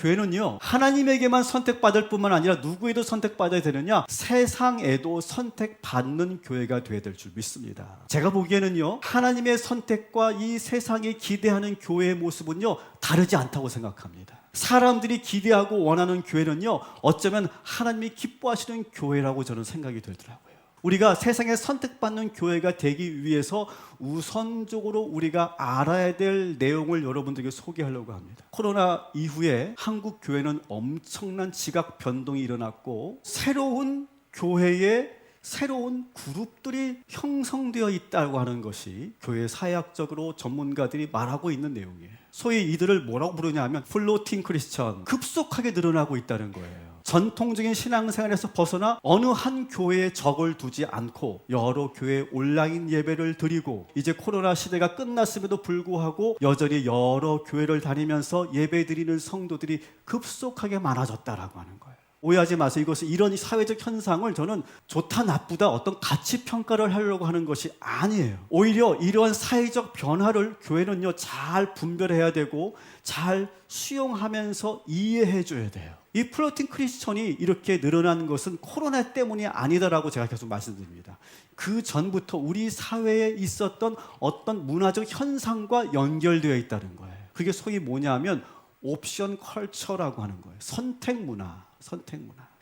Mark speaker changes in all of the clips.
Speaker 1: 교회는요, 하나님에게만 선택받을 뿐만 아니라 누구에도 선택받아야 되느냐? 세상에도 선택받는 교회가 되어야 될 줄 믿습니다. 제가 보기에는요, 하나님의 선택과 이 세상이 기대하는 교회의 모습은요, 다르지 않다고 생각합니다. 사람들이 기대하고 원하는 교회는요, 어쩌면 하나님이 기뻐하시는 교회라고 저는 생각이 들더라고요. 우리가 세상에 선택받는 교회가 되기 위해서 우선적으로 우리가 알아야 될 내용을 여러분들에게 소개하려고 합니다. 코로나 이후에 한국 교회는 엄청난 지각 변동이 일어났고 새로운 교회의 새로운 그룹들이 형성되어 있다고 하는 것이 교회 사회학적으로 전문가들이 말하고 있는 내용이에요. 소위 이들을 뭐라고 부르냐 하면 플로팅 크리스천, 급속하게 늘어나고 있다는 거예요. 전통적인 신앙생활에서 벗어나 어느 한 교회에 적을 두지 않고 여러 교회 온라인 예배를 드리고, 이제 코로나 시대가 끝났음에도 불구하고 여전히 여러 교회를 다니면서 예배 드리는 성도들이 급속하게 많아졌다라고 하는 거예요. 오해하지 마세요. 이것은 이런 사회적 현상을 저는 좋다 나쁘다 어떤 가치 평가를 하려고 하는 것이 아니에요. 오히려 이러한 사회적 변화를 교회는요, 잘 분별해야 되고 잘 수용하면서 이해해 줘야 돼요. 이 플로팅 크리스천이 이렇게 늘어난 것은 코로나 때문이 아니다라고 제가 계속 말씀드립니다. 그 전부터 우리 사회에 있었던 어떤 문화적 현상과 연결되어 있다는 거예요. 그게 소위 뭐냐면 옵션 컬처라고 하는 거예요. 선택 문화.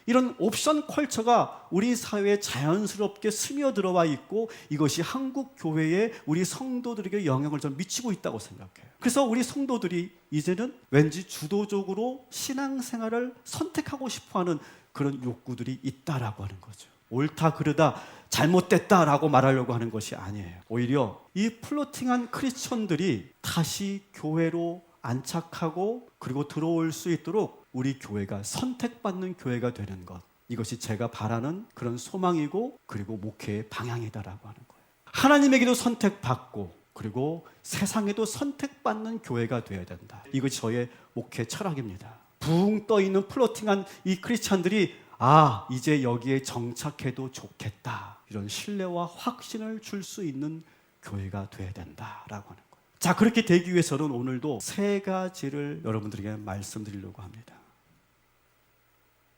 Speaker 1: 이런 옵션 컬처가 우리 사회에 자연스럽게 스며들어와 있고, 이것이 한국 교회에 우리 성도들에게 영향을 좀 미치고 있다고 생각해요. 그래서 우리 성도들이 이제는 왠지 주도적으로 신앙생활을 선택하고 싶어하는 그런 욕구들이 있다라고 하는 거죠. 옳다 그르다 잘못됐다라고 말하려고 하는 것이 아니에요. 오히려 이 플로팅한 크리스천들이 다시 교회로 안착하고 그리고 들어올 수 있도록 우리 교회가 선택받는 교회가 되는 것, 이것이 제가 바라는 그런 소망이고 그리고 목회의 방향이다라고 하는 거예요. 하나님에게도 선택받고 그리고 세상에도 선택받는 교회가 되어야 된다. 이것이 저의 목회 철학입니다. 붕 떠있는 플로팅한 이 크리스찬들이 이제 여기에 정착해도 좋겠다, 이런 신뢰와 확신을 줄 수 있는 교회가 되어야 된다라고 하는 거예요. 자, 그렇게 되기 위해서는 오늘도 세 가지를 여러분들에게 말씀드리려고 합니다.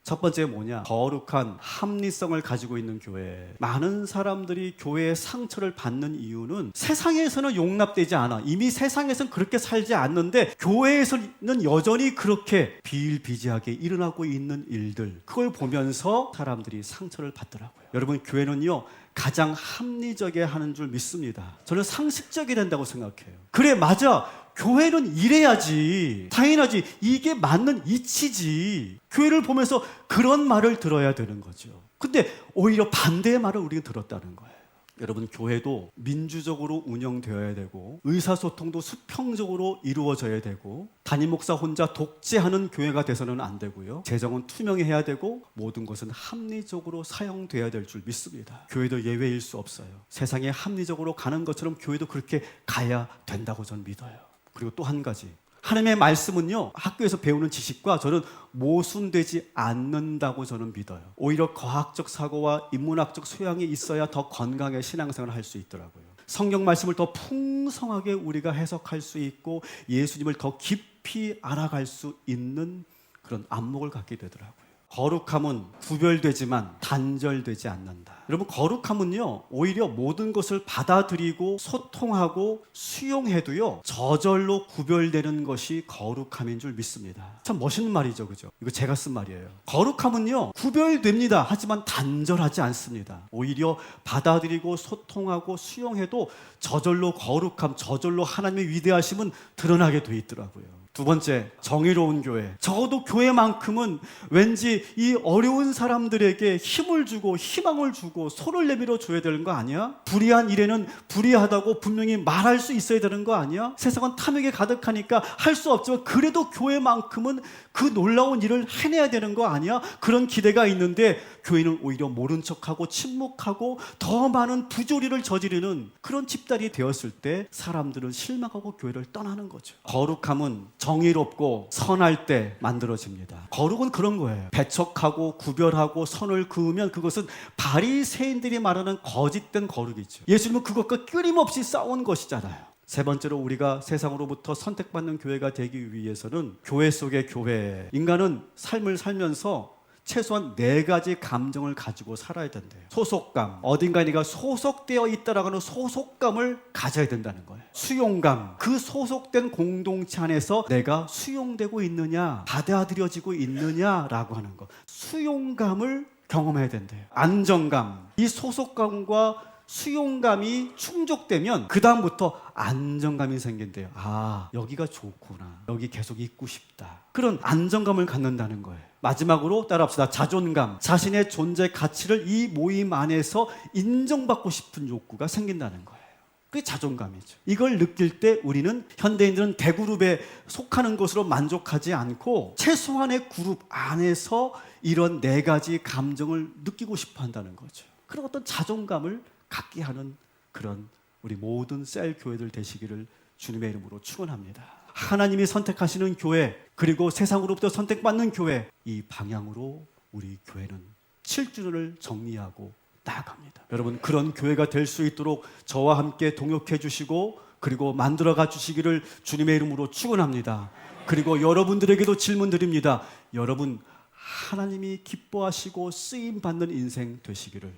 Speaker 1: 첫 번째 뭐냐? 거룩한 합리성을 가지고 있는 교회. 많은 사람들이 교회의 상처를 받는 이유는 세상에서는 용납되지 않아. 이미 세상에서는 그렇게 살지 않는데 교회에서는 여전히 그렇게 비일비재하게 일어나고 있는 일들, 그걸 보면서 사람들이 상처를 받더라고요. 여러분, 교회는요 가장 합리적이어야 하는 줄 믿습니다. 저는 상식적이 된다고 생각해요. 그래, 맞아, 교회는 이래야지, 당연하지, 이게 맞는 이치지. 교회를 보면서 그런 말을 들어야 되는 거죠. 근데 오히려 반대의 말을 우리가 들었다는 거예요. 여러분, 교회도 민주적으로 운영되어야 되고 의사소통도 수평적으로 이루어져야 되고 담임 목사 혼자 독재하는 교회가 돼서는 안 되고요. 재정은 투명해야 되고 모든 것은 합리적으로 사용돼야 될 줄 믿습니다. 교회도 예외일 수 없어요. 세상에 합리적으로 가는 것처럼 교회도 그렇게 가야 된다고 저는 믿어요. 그리고 또 한 가지, 하나님의 말씀은요 학교에서 배우는 지식과 저는 모순되지 않는다고 저는 믿어요. 오히려 과학적 사고와 인문학적 소양이 있어야 더 건강하게 신앙생활을 할 수 있더라고요. 성경 말씀을 더 풍성하게 우리가 해석할 수 있고 예수님을 더 깊이 알아갈 수 있는 그런 안목을 갖게 되더라고요. 거룩함은 구별되지만 단절되지 않는다. 여러분, 거룩함은요 오히려 모든 것을 받아들이고 소통하고 수용해도요 저절로 구별되는 것이 거룩함인 줄 믿습니다. 참 멋있는 말이죠, 그죠? 이거 제가 쓴 말이에요. 거룩함은요 구별됩니다. 하지만 단절하지 않습니다. 오히려 받아들이고 소통하고 수용해도 저절로 거룩함, 저절로 하나님의 위대하심은 드러나게 돼 있더라고요. 두 번째, 정의로운 교회. 적어도 교회만큼은 왠지 이 어려운 사람들에게 힘을 주고 희망을 주고 손을 내밀어 줘야 되는 거 아니야? 불의한 일에는 불의하다고 분명히 말할 수 있어야 되는 거 아니야? 세상은 탐욕에 가득하니까 할 수 없지만 그래도 교회만큼은 그 놀라운 일을 해내야 되는 거 아니야? 그런 기대가 있는데 교회는 오히려 모른 척하고 침묵하고 더 많은 부조리를 저지르는 그런 집단이 되었을 때 사람들은 실망하고 교회를 떠나는 거죠. 거룩함은 정의롭고 선할 때 만들어집니다. 거룩은 그런 거예요. 배척하고 구별하고 선을 그으면 그것은 바리새인들이 말하는 거짓된 거룩이죠. 예수님은 그것과 끊임없이 싸운 것이잖아요. 세 번째로 우리가 세상으로부터 선택받는 교회가 되기 위해서는 교회 속의 교회, 인간은 삶을 살면서 최소한 4가지 감정을 가지고 살아야 된대요. 소속감, 어딘가에 내가 소속되어 있다라고 하는 소속감을 가져야 된다는 거예요. 수용감, 그 소속된 공동체 안에서 내가 수용되고 있느냐, 받아들여지고 있느냐라고 하는 것, 수용감을 경험해야 된대요. 안정감, 이 소속감과 수용감이 충족되면 그 다음부터 안정감이 생긴대요. 아, 여기가 좋구나, 여기 계속 있고 싶다, 그런 안정감을 갖는다는 거예요. 마지막으로 따라합시다. 자존감, 자신의 존재 가치를 이 모임 안에서 인정받고 싶은 욕구가 생긴다는 거예요. 그게 자존감이죠. 이걸 느낄 때 우리는, 현대인들은 대그룹에 속하는 것으로 만족하지 않고 최소한의 그룹 안에서 이런 4가지 감정을 느끼고 싶어 한다는 거죠. 그런 어떤 자존감을 갖게 하는 그런 우리 모든 셀 교회들 되시기를 주님의 이름으로 축원합니다. 하나님이 선택하시는 교회, 그리고 세상으로부터 선택받는 교회, 이 방향으로 우리 교회는 7주년을 정리하고 나아갑니다. 여러분, 그런 교회가 될 수 있도록 저와 함께 동역해 주시고 그리고 만들어가 주시기를 주님의 이름으로 축원합니다. 그리고 여러분들에게도 질문 드립니다. 여러분, 하나님이 기뻐하시고 쓰임 받는 인생 되시기를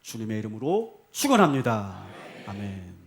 Speaker 1: 주님의 이름으로 축원합니다. 아멘.